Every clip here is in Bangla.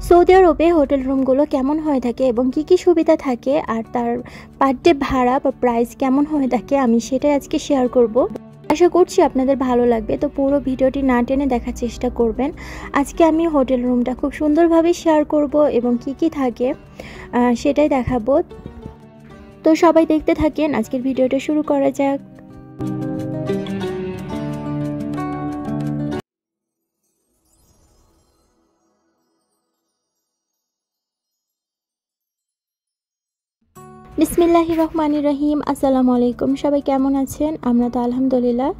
সৌদি আরবে হোটেল রুমগুলো কেমন হয়ে থাকে এবং কি কি সুবিধা থাকে আর তার পার ডে ভাড়া বা প্রাইস কেমন হয়ে থাকে আমি সেটাই আজকে শেয়ার করব। আশা করছি আপনাদের ভালো লাগবে, তো পুরো ভিডিওটি না টেনে দেখার চেষ্টা করবেন। আজকে আমি হোটেল রুমটা খুব সুন্দরভাবে শেয়ার করব এবং কি কি থাকে সেটাই দেখাবো। তো সবাই দেখতে থাকেন, আজকের ভিডিওটা শুরু করা যাক। বিসমিল্লাহির রহমানির রহিম। আসসালামু আলাইকুম। সবাই কেমন আছেন? আমরা তো আলহামদুলিল্লাহ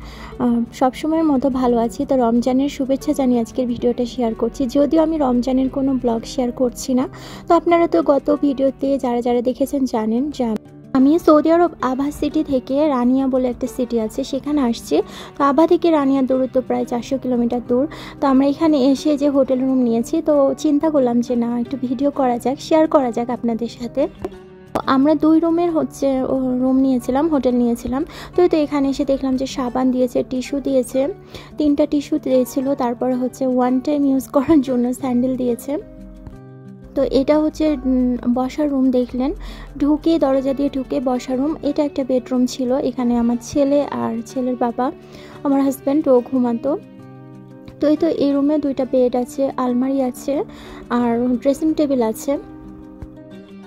সবসময়ের মতো ভালো আছি। তো রমজানের শুভেচ্ছা জানিয়ে আজকের ভিডিওটা শেয়ার করছি। যদিও আমি রমজানের কোনো ব্লগ শেয়ার করছি না, তো আপনারা তো গত ভিডিওতে যারা দেখেছেন জানেন যে আমি সৌদি আরব আভা সিটি থেকে রানিয়া বলে একটা সিটি আছে সেখানে আসছি। তো আভা থেকে রানিয়ার দূরত্ব প্রায় 400 কিলোমিটার দূর। তো আমরা এখানে এসে যে হোটেল রুম নিয়েছি, তো চিন্তা করলাম যে না, একটু ভিডিও করা যাক, শেয়ার করা যাক আপনাদের সাথে। আমরা 2 রুমের রুম নিয়েছিলাম, হোটেল নিয়েছিলাম। তো এখানে এসে দেখলাম যে সাবান দিয়েছে, টিস্যু দিয়েছে, 3টা টিস্যু দিয়েছিল, তারপরে ওয়ান টাইম ইউজ করার জন্য স্যান্ডেল দিয়েছে। তো এটা বসার রুম। দেখলেন ঢুকে, দরজা দিয়ে ঢুকে বসার রুম। এটা একটা বেডরুম ছিল, এখানে আমার ছেলে আর ছেলের বাবা, আমার হাজব্যান্ড, ও ঘুমাতো। তো এই রুমে 2টা বেড আছে, আলমারি আছে আর ড্রেসিং টেবিল আছে।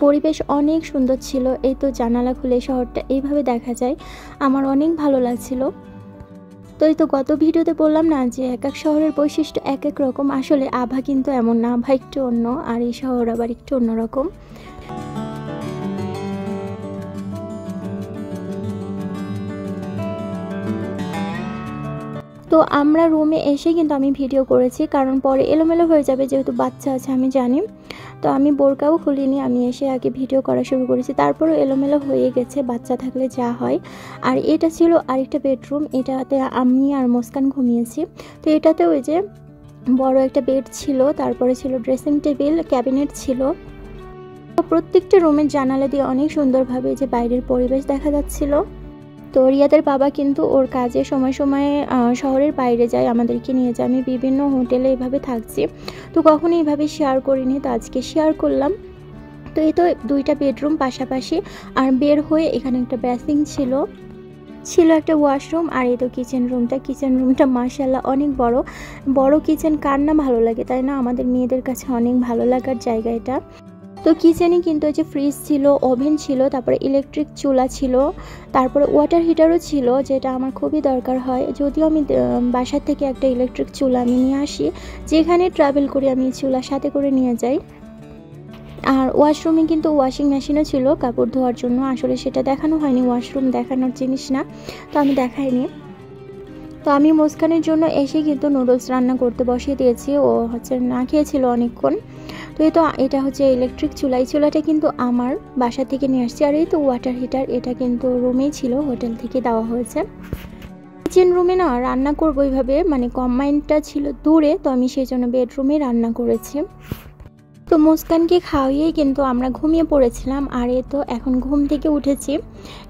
পরিবেশ অনেক সুন্দর ছিল। এই তো জানালা খুলে শহরটা এইভাবে দেখা যায়, আমার অনেক ভালো লাগছিল। তো গত ভিডিওতে বললাম না যে এক এক শহরের বৈশিষ্ট্য এক এক রকম। আসলে আভা কিন্তু এমন না, আভা একটু অন্য, আর এই শহর আবার একটু অন্যরকম। তো আমরা রুমে এসে কিন্তু আমি ভিডিও করেছি, কারণ পরে এলোমেলো হয়ে যাবে, যেহেতু বাচ্চা আছে আমি জানি। তো আমি বোরকাও খুলিনি, আমি এসে আগে ভিডিও করা শুরু করেছি, তারপরও এলোমেলো হয়ে গেছে, বাচ্চা থাকলে যা হয়। আর এটা ছিল আরেকটা বেডরুম, এটাতে আমি আর মুস্কান ঘুমিয়েছি। তো এটাতে ওই যে বড় একটা বেড ছিল, তারপরে ছিল ড্রেসিং টেবিল, ক্যাবিনেট ছিল। তো প্রত্যেকটা রুমের জানালা দিয়ে অনেক সুন্দরভাবে যে বাইরের পরিবেশ দেখা যাচ্ছিল। তো রিয়াদের বাবা কিন্তু ওর কাজে সময় সময়ে শহরের বাইরে যায়, আমাদেরকে নিয়ে যায়। আমি বিভিন্ন হোটেলে এভাবে থাকছি, তো কখনো এইভাবে শেয়ার করিনি, তো আজকে শেয়ার করলাম। তো 2টা বেডরুম পাশাপাশি, আর বের হয়ে এখানে একটা বেসিং ছিল একটা ওয়াশরুম। আর এই তো কিচেন রুমটা মাশাআল্লাহ অনেক বড় কিচেন। কার না ভালো লাগে, তাই না? আমাদের মেয়েদের কাছে অনেক ভালো লাগার জায়গা এটা। তো কিচেনে কিন্তু যে ফ্রিজ ছিল, ওভেন ছিল, তারপরে ইলেকট্রিক চুলা ছিল, তারপরে ওয়াটার হিটারও ছিল, যেটা আমার খুবই দরকার হয়। যদিও আমি বাসার থেকে একটা ইলেকট্রিক চুলা আমি নিয়ে আসি, যেখানে ট্রাভেল করি আমি চুলা সাথে করে নিয়ে যাই। আর ওয়াশরুমে কিন্তু ওয়াশিং মেশিনও ছিল কাপড় ধোয়ার জন্য। আসলে সেটা দেখানো হয়নি, ওয়াশরুম দেখানোর জিনিস না, তো আমি দেখাইনি। তো আমি মুস্কানের জন্য এসে কিন্তু নুডলস রান্না করতে বসিয়ে দিয়েছি। ও না খেয়েছিল অনেকক্ষণ। তো এটা ইলেকট্রিক চুলা। এই চুলাটা কিন্তু আমার বাসা থেকে নিয়ে আসছি। আর এই তো ওয়াটার হিটার, এটা কিন্তু রুমেই ছিল, হোটেল থেকে দেওয়া হয়েছে। কিচেন রুমে না রান্না করবো এইভাবে, মানে কম্বাইনটা ছিল দূরে, তো আমি সেই জন্য বেডরুমে রান্না করেছি। তো মুস্কানকে খাওয়িয়েই কিন্তু আমরা ঘুমিয়ে পড়েছিলাম। আর তো এখন ঘুম থেকে উঠেছি।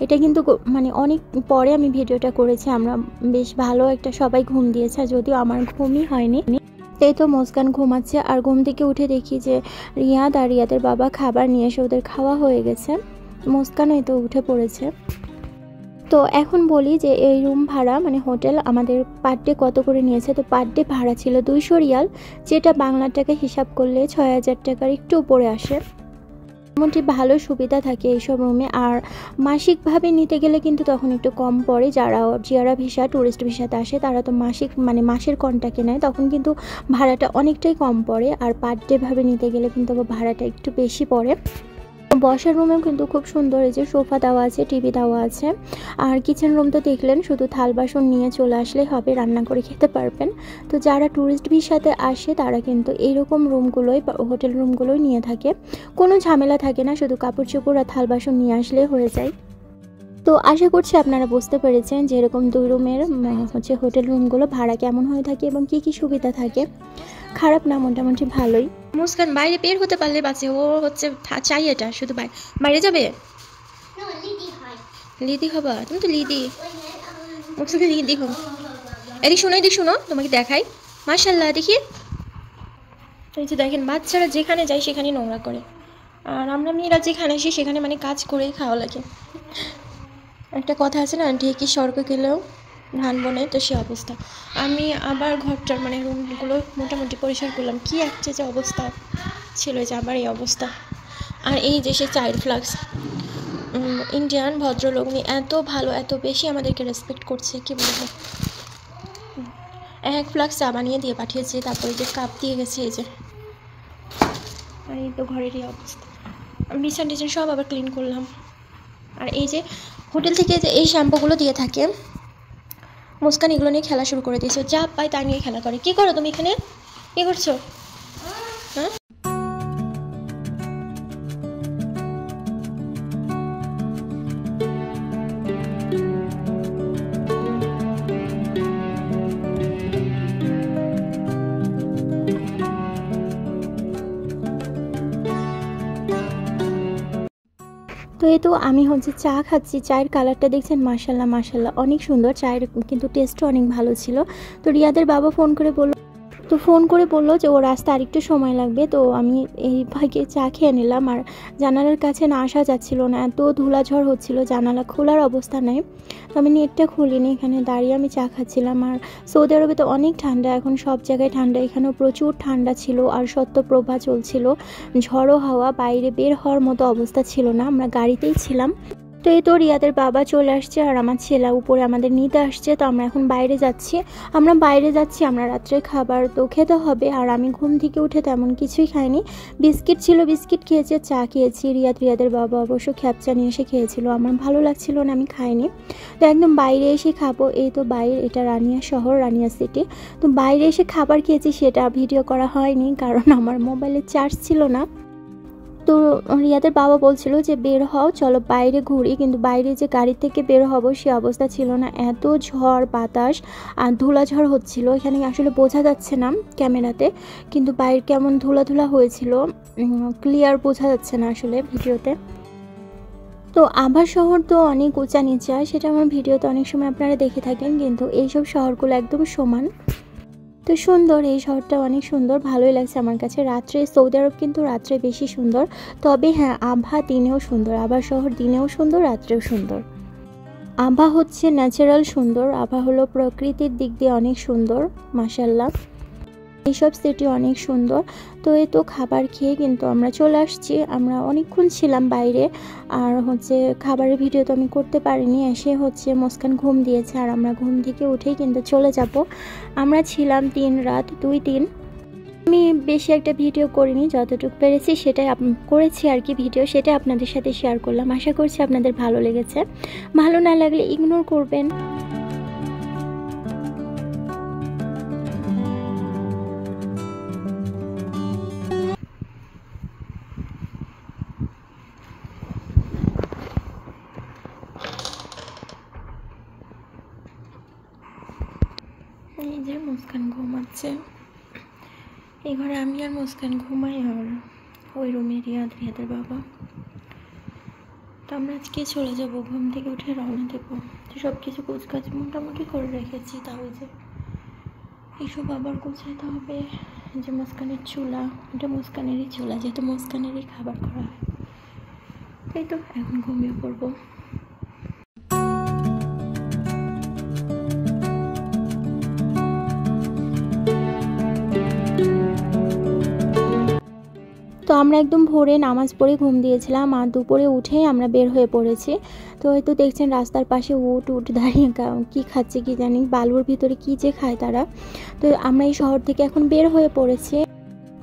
এটা কিন্তু মানে অনেক পরে আমি ভিডিওটা করেছি। আমরা বেশ ভালো একটা সবাই ঘুম দিয়েছে, যদিও আমার ঘুমই হয়নি। এই তো মুস্কান ঘুমাচ্ছে, আর ঘুম থেকে উঠে দেখি যে রিয়াদ আর রিয়াদের বাবা খাবার নিয়ে এসে ওদের খাওয়া হয়ে গেছে। মুস্কানও এই তো উঠে পড়েছে। তো এখন বলি যে এই রুম ভাড়া, মানে হোটেল আমাদের পার ডে কত করে নিয়েছে। তো পার ডে ভাড়া ছিল 200 রিয়াল, যেটা বাংলা টাকা হিসাব করলে 6000 টাকার একটু উপরে আসে। মোটামুটি ভালো সুবিধা থাকে এইসব রুমে। আর মাসিকভাবে নিতে গেলে কিন্তু তখন একটু কম পড়ে। যারা জিয়ারা ভিসা, ট্যুরিস্ট ভিসাতে আসে, তারা তো মাসের কন্ট্রাক্টে নেয়, তখন কিন্তু ভাড়াটা অনেকটাই কম পড়ে। আর পার ডে ভাবে নিতে গেলে কিন্তু ভাড়াটা একটু বেশি পড়ে। বসার রুমেও কিন্তু খুব সুন্দর, এই যে সোফা দেওয়া আছে, টিভি দেওয়া আছে। আর কিচেন রুম তো দেখলেন, শুধু থাল বাসন নিয়ে চলে আসলেই হবে, রান্না করে খেতে পারবেন। তো যারা ট্যুরিস্ট ভিসাতে আসে তারা কিন্তু এইরকম রুমগুলোই, হোটেল রুমগুলোই নিয়ে থাকে। কোনো ঝামেলা থাকে না, শুধু কাপড় চোপড় আর থাল বাসন নিয়ে আসলেই হয়ে যায়। তো আশা করছি আপনারা বুঝতে পেরেছেন যে এরকম 2 রুমের হোটেল রুমগুলো ভাড়া কেমন হয়ে থাকে এবং কি কি সুবিধা থাকে। খারাপ না, মোটামুটি ভালোই। মুস্কান বাইরে বের হতে পারলে বাঁচে, ও চাই এটা শুধু বাইরে যাবে। লিদি হবা তুমি? তো লিদি, লিদি হো। এদিক শোনো তোমাকে দেখাই। মাশাআল্লাহ, দেখি তো এই যে দেখেন বাচ্চারা যেখানে যায় সেখানে নোংরা করে, আর আমরা মেয়েরা যেখানে আসি সেখানে মানে কাজ করেই খাওয়া লাগে। একটা কথা আছে না, ঢেকি স্বর্গ গেলেও ধান বনে, তো সে অবস্থা। আমি আবার ঘরটার মানে রুমগুলো মোটামুটি পরিষ্কার করলাম, কি একটা যে অবস্থা ছিল, যে আবার এই অবস্থা। আর এই যে সে চাইল্ড ফ্লাক্স ইন্ডিয়ান ভদ্রলোক, উনি এত ভালো, এত বেশি আমাদেরকে রেসপেক্ট করছে, কি বলবো। এক ফ্লাক্স চা বানিয়ে দিয়ে পাঠিয়েছে, তারপরে যে কাপ দিয়ে গেছে, এই যে। আর এই তো ঘরেরই অবস্থা। বিছান টিছান সব আবার ক্লিন করলাম। আর এই যে হোটেল থেকে যে এই শ্যাম্পুগুলো দিয়ে থাকে, মুস্কান এগুলো নিয়ে খেলা শুরু করে দিয়েছে, যা পাই তা নিয়ে খেলা করে। কি করো তুমি এখানে, কি করছো? হ্যাঁ, তো এই তো আমি হচ্ছে চা খাচ্ছি। চায়ের কালারটা দেখছেন, মাশাল্লাহ মাশাল্লাহ অনেক সুন্দর। চায়ের কিন্তু টেস্টও অনেক ভালো ছিল। তো রিয়াদের বাবা ফোন করে বললো যে ও রাস্তা আরেকটু সময় লাগবে। তো আমি এই ভাগে চা খেয়ে নিলাম। আর জানালার কাছে না আসা যাচ্ছিল না, এত ধুলাঝড় হচ্ছিল, জানালা খোলার অবস্থা নেই। তো আমি নেটটা খুলিনি, এখানে দাঁড়িয়ে আমি চা খাচ্ছিলাম। আর সৌদি আরবে তো অনেক ঠান্ডা, এখন সব জায়গায় ঠান্ডা, এখানেও প্রচুর ঠান্ডা ছিল। আর শৈত্যপ্রবাহ চলছিল, ঝড়ো হাওয়া, বাইরে বের হওয়ার মতো অবস্থা ছিল না, আমরা গাড়িতেই ছিলাম। তো এই তো রিয়াদের বাবা চলে আসছে, আর আমার ছেলে উপরে আমাদের নিতে আসছে। তো আমরা এখন বাইরে যাচ্ছি, আমরা রাত্রে খাবার তো খেতে হবে। আর আমি ঘুম থেকে উঠে তেমন কিছুই খাইনি, বিস্কিট ছিল, বিস্কিট খেয়েছে, চা খেয়েছি। রিয়াদের বাবা অবশ্য খ্যাপচা নিয়ে এসে খেয়েছিল, আমার ভালো লাগছিল না, আমি খাইনি। তো একদম বাইরে এসে খাবো। এই তো বাইরে, এটা রানিয়া শহর, রানিয়া সিটি। তো বাইরে এসে খাবার খেয়েছি, সেটা ভিডিও করা হয়নি কারণ আমার মোবাইলে চার্জ ছিল না। তো রিয়াদের বাবা বলছিল যে বের হও, চলো বাইরে ঘুরি, কিন্তু বাইরে যে গাড়ি থেকে বের হব সে অবস্থা ছিল না, এত ঝড় বাতাস আর ধুলাঝড় হচ্ছিল। এখানে আসলে বোঝা যাচ্ছে না ক্যামেরাতে, কিন্তু বাইরে কেমন ধুলা হয়েছিল, ক্লিয়ার বোঝা যাচ্ছে না আসলে ভিডিওতে। তো আভা শহর তো অনেক উঁচা নিচা, সেটা আমার ভিডিওতে অনেক সময় আপনারা দেখে থাকেন, কিন্তু এইসব শহরগুলো একদম সমান। তো সুন্দর, এই শহরটা অনেক সুন্দর, ভালোই লাগছে আমার কাছে। রাত্রে সৌদি আরব কিন্তু রাত্রে বেশি সুন্দর, তবে হ্যাঁ আভা দিনেও সুন্দর, আভা শহর দিনেও সুন্দর, রাত্রেও সুন্দর। আভা হচ্ছে ন্যাচারাল সুন্দর, আভা হলো প্রকৃতির দিক দিয়ে অনেক সুন্দর, মাশাল্লাহ। এইসব সিটি অনেক সুন্দর। তো এই তো খাবার খেয়ে কিন্তু আমরা চলে আসছি, আমরা অনেকক্ষণ ছিলাম বাইরে। আর হচ্ছে খাবারের ভিডিও তো আমি করতে পারিনি, এসে হচ্ছে মুস্কান ঘুম দিয়েছে, আর আমরা ঘুম থেকে উঠেই কিন্তু চলে যাব। আমরা ছিলাম 3 রাত 2 দিন। আমি বেশি একটা ভিডিও করিনি, যতটুকু পেরেছি সেটাই করেছি আর কি ভিডিও, সেটাই আপনাদের সাথে শেয়ার করলাম। আশা করছি আপনাদের ভালো লেগেছে, ভালো না লাগলে ইগনোর করবেন। এই যে মুস্কান ঘুমাচ্ছে, এই ঘরে আমি আর মুস্কান ঘুমাই, আর ওই রুমে রিয়াদের বাবা। তো আমরা আজকে চলে যাব, ঘুম থেকে উঠে রওনা দেবো। তো সব কিছু গোছগাছ মোটামুটি করে রেখেছি, তাও যে এইসব আবার গোছাতে হবে। যে মুস্কানের চুলা, এটা মুস্কানেরই চুলা, যেহেতু মুস্কানেরই খাবার করা হয়। তাই তো এখন ঘুমিয়ে পড়বো। তো আমরা একদম ভোরে নামাজ পড়ে ঘুম দিয়েছিলাম, আর দুপুরে উঠেই আমরা বের হয়ে পড়েছি। তো হয়তো দেখছেন রাস্তার পাশে উট দাঁড়িয়ে কি খাচ্ছে কি জানি, বালুর ভিতরে কি যে খায় তারা। তো আমরা এই শহর থেকে এখন বের হয়ে পড়েছি।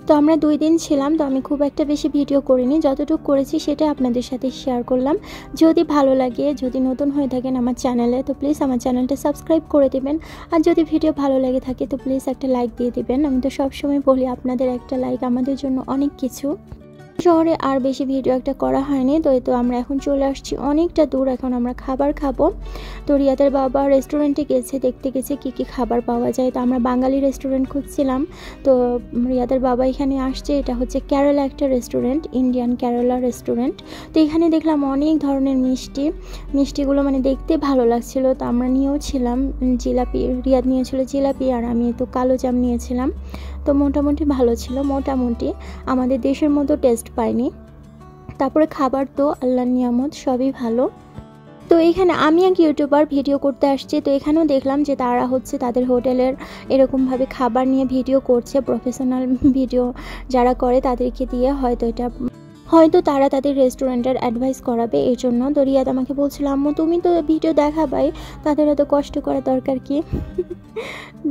তো আমরা 2 দিন ছিলাম, তো আমি খুব একটা বেশি ভিডিও করিনি, যতটুকু করেছি সেটা আপনাদের সাথে শেয়ার করলাম। যদি ভালো লাগে, যদি নতুন হয়ে থাকেন আমার চ্যানেলে, তো প্লিজ আমার চ্যানেলটা সাবস্ক্রাইব করে দেবেন। আর যদি ভিডিও ভালো লাগে থাকে তো প্লিজ একটা লাইক দিয়ে দিবেন। আমি তো সবসময় বলি আপনাদের একটা লাইক আমাদের জন্য অনেক কিছু। শহরে আর বেশি ভিডিও একটা করা হয়নি। তো এই তো আমরা এখন চলে আসছি অনেকটা দূর, এখন আমরা খাবার খাবো। তো রিয়াদের বাবা রেস্টুরেন্টে গেছে, দেখতে গেছে কি কি খাবার পাওয়া যায়। তো আমরা বাঙালি রেস্টুরেন্ট খুঁজছিলাম, তো রিয়াদের বাবা এখানে আসছে, এটা হচ্ছে কেরালা একটা রেস্টুরেন্ট, ইন্ডিয়ান কেরালা রেস্টুরেন্ট। তো এখানে দেখলাম অনেক ধরনের মিষ্টিগুলো মানে দেখতে ভালো লাগছিল। তো আমরা নিয়েও ছিলাম জিলাপি, রিয়াদ নিয়েছিল জিলাপি, আর আমি তো কালো জাম নিয়েছিলাম। তো মোটামুটি ভালো ছিল, মোটামুটি আমাদের দেশের মতো টেস্ট পাইনি। তারপরে খাবার তো আল্লাহর নিয়ামত, সবই ভালো। তো এখানে আমি এক ইউটিউবার ভিডিও করতে আসছি, তো এখানেও দেখলাম যে তারা হচ্ছে তাদের হোটেলের এরকমভাবে খাবার নিয়ে ভিডিও করছে। প্রফেশনাল ভিডিও যারা করে তাদেরকে দিয়ে হয়তো তারা তাদের রেস্টুরেন্টের অ্যাডভাইস করাবে, এই জন্য। তো রিয়াদ আমাকে বলছিল, আম্মু তুমি তো ভিডিও দেখাবাই, তাদের এত কষ্ট করার দরকার কি?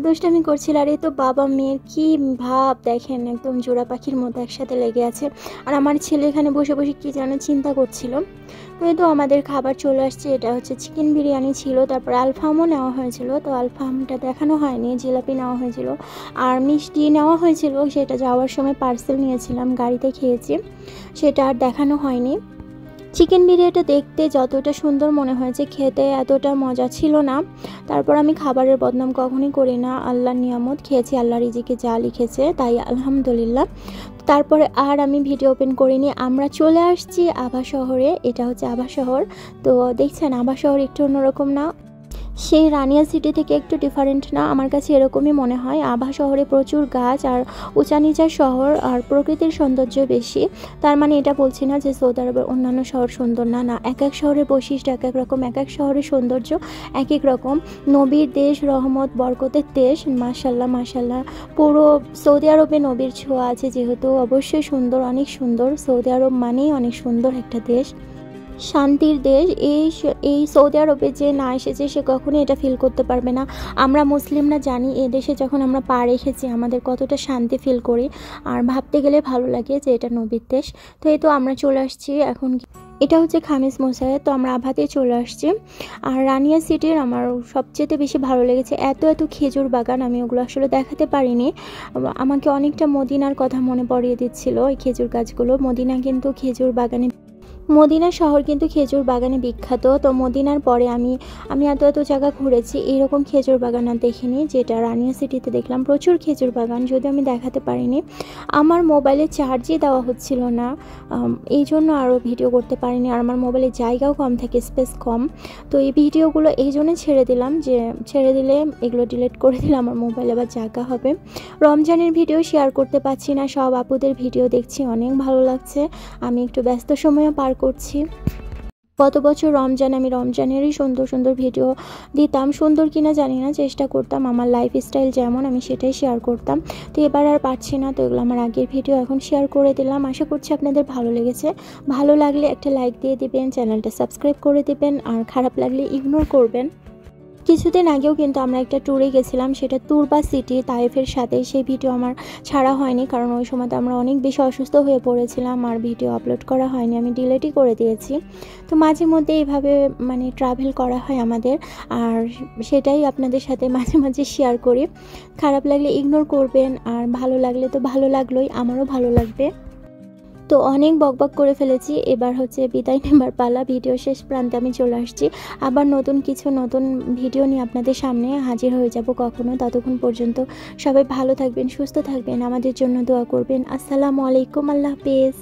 দুষ্টামি করছিল। আর এই তো বাবা মেয়ের কি ভাব দেখেন, একদম জোড়া পাখির মতো একসাথে লেগে আছে। আর আমার ছেলে এখানে বসে বসে কি যেন চিন্তা করছিল। তো এই তো আমাদের খাবার চলে আসছে। এটা হচ্ছে চিকেন বিরিয়ানি ছিল, তারপর আলফামও নেওয়া হয়েছিল। তো আলফামটা দেখানো হয়নি, জিলাপি নেওয়া হয়েছিল আর মিষ্টি নেওয়া হয়েছিল, সেটা যাওয়ার সময় পার্সেল নিয়েছিলাম, গাড়িতে খেয়েছি, সেটা আর দেখানো হয়নি। চিকেন বিরিয়ানিটা দেখতে যতটা সুন্দর মনে হয়েছে, খেতে এতটা মজা ছিল না। তারপর আমি খাবারের বদনাম কখনই করি না, আল্লাহর নিয়ামত, খেয়েছি আল্লাহ রিজিকে যা লিখেছে তাই আলহামদুলিল্লাহ। তারপরে আর আমি ভিডিও ওপেন করিনি। আমরা চলে আসছি আভা শহরে, এটা হচ্ছে আভা শহর। তো দেখছেন আভা শহর একটু অন্যরকম না, সেই রানিয়া সিটি থেকে একটু ডিফারেন্ট না? আমার কাছে এরকমই মনে হয়। আভা শহরে প্রচুর গাছ আর উঁচা নিচা শহর আর প্রকৃতির সৌন্দর্য বেশি। তার মানে এটা বলছি না যে সৌদি আরবের অন্যান্য শহর সুন্দর না, না, এক এক শহরের বৈশিষ্ট্য এক এক রকম, এক এক শহরের সৌন্দর্য এক এক রকম। নবীর দেশ, রহমত বরকতের দেশ, মাশাল্লাহ মাশাল্লাহ। পুরো সৌদি আরবে নবীর ছোঁয়া আছে যেহেতু, অবশ্যই সুন্দর, অনেক সুন্দর। সৌদি আরব মানেই অনেক সুন্দর একটা দেশ, শান্তির দেশ। এই সৌদি আরবে যে না এসেছে সে কখনোই এটা ফিল করতে পারবে না। আমরা মুসলিমরা জানি এ দেশে যখন আমরা পা রেখেছি আমাদের কতটা শান্তি ফিল করি, আর ভাবতে গেলে ভালো লাগে যে এটা নবীর দেশ। তো এই তো আমরা চলে আসছি এখন, এটা হচ্ছে খামিস মোসায়ে। তো আমরা আভাতে চলে আসছি। আর রানিয়া সিটির আমার সবচেয়ে বেশি ভালো লেগেছে এত এত খেজুর বাগান, আমি ওগুলো আসলে দেখাতে পারিনি। আমাকে অনেকটা মদিনার কথা মনে পড়িয়ে দিচ্ছিল এই খেজুর গাছগুলো। মদিনা কিন্তু খেজুর বাগানে, মদিনা শহর কিন্তু খেজুর বাগানে বিখ্যাত। তো মদিনার পরে আমি এত এত জায়গা ঘুরেছি, এইরকম খেজুর বাগান আর দেখিনি যেটা রানিয়া সিটিতে দেখলাম। প্রচুর খেজুর বাগান, যদিও আমি দেখাতে পারিনি, আমার মোবাইলে চার্জই দেওয়া হচ্ছিল না, এই জন্য আরও ভিডিও করতে পারিনি। আর আমার মোবাইলে জায়গাও কম থাকে, স্পেস কম। তো এই ভিডিওগুলো এই জন্য ছেড়ে দিলাম, যে ছেড়ে দিলে এগুলো ডিলিট করে দিলে আমার মোবাইলে আবার জায়গা হবে। রমজানের ভিডিও শেয়ার করতে পারছি না, সব আপুদের ভিডিও দেখছি, অনেক ভালো লাগছে। আমি একটু ব্যস্ত সময়ও পার করছি। গত বছর আমি রমজানেরই সুন্দর সুন্দর ভিডিও দিতাম, সুন্দর কিনা জানি না, চেষ্টা করতাম আমার লাইফস্টাইল যেমন আমি সেটাই শেয়ার করতাম। তো এবার আর পারছি না, তো এগুলো আমার আগের ভিডিও এখন শেয়ার করে দিলাম। আশা করছি আপনাদের ভালো লেগেছে। ভালো লাগলে একটা লাইক দিয়ে দিবেন, চ্যানেলটা সাবস্ক্রাইব করে দিবেন, আর খারাপ লাগলে ইগনোর করবেন। কিছুদিন আগেও কিন্তু আমরা একটা ট্যুরে গেছিলাম, সেটা তুরবা সিটি তাইফের সাথে। সেই ভিডিও আমার ছাড়া হয়নি, কারণ ওই সময় তো আমরা অনেক বেশি অসুস্থ হয়ে পড়েছিলাম, আর ভিডিও আপলোড করা হয়নি, আমি ডিলিটই করে দিয়েছি। তো মাঝে মধ্যে এইভাবে মানে ট্রাভেল করা হয় আমাদের, আর সেটাই আপনাদের সাথে মাঝে মাঝে শেয়ার করি। খারাপ লাগলে ইগনোর করবেন, আর ভালো লাগলে তো ভালো লাগলোই, আমারও ভালো লাগবে। তো অনেক বকবক করে ফেলেছি, এবার হচ্ছে বিদায় নেবার পালা। ভিডিও শেষ প্রান্তে আমি চলে আসছি। আবার নতুন ভিডিও নিয়ে আপনাদের সামনে হাজির হয়ে যাব কখনো। ততক্ষণ পর্যন্ত সবাই ভালো থাকবেন, সুস্থ থাকবেন, আমাদের জন্য দোয়া করবেন। আসসালামু আলাইকুম, আল্লাহ হাফেজ।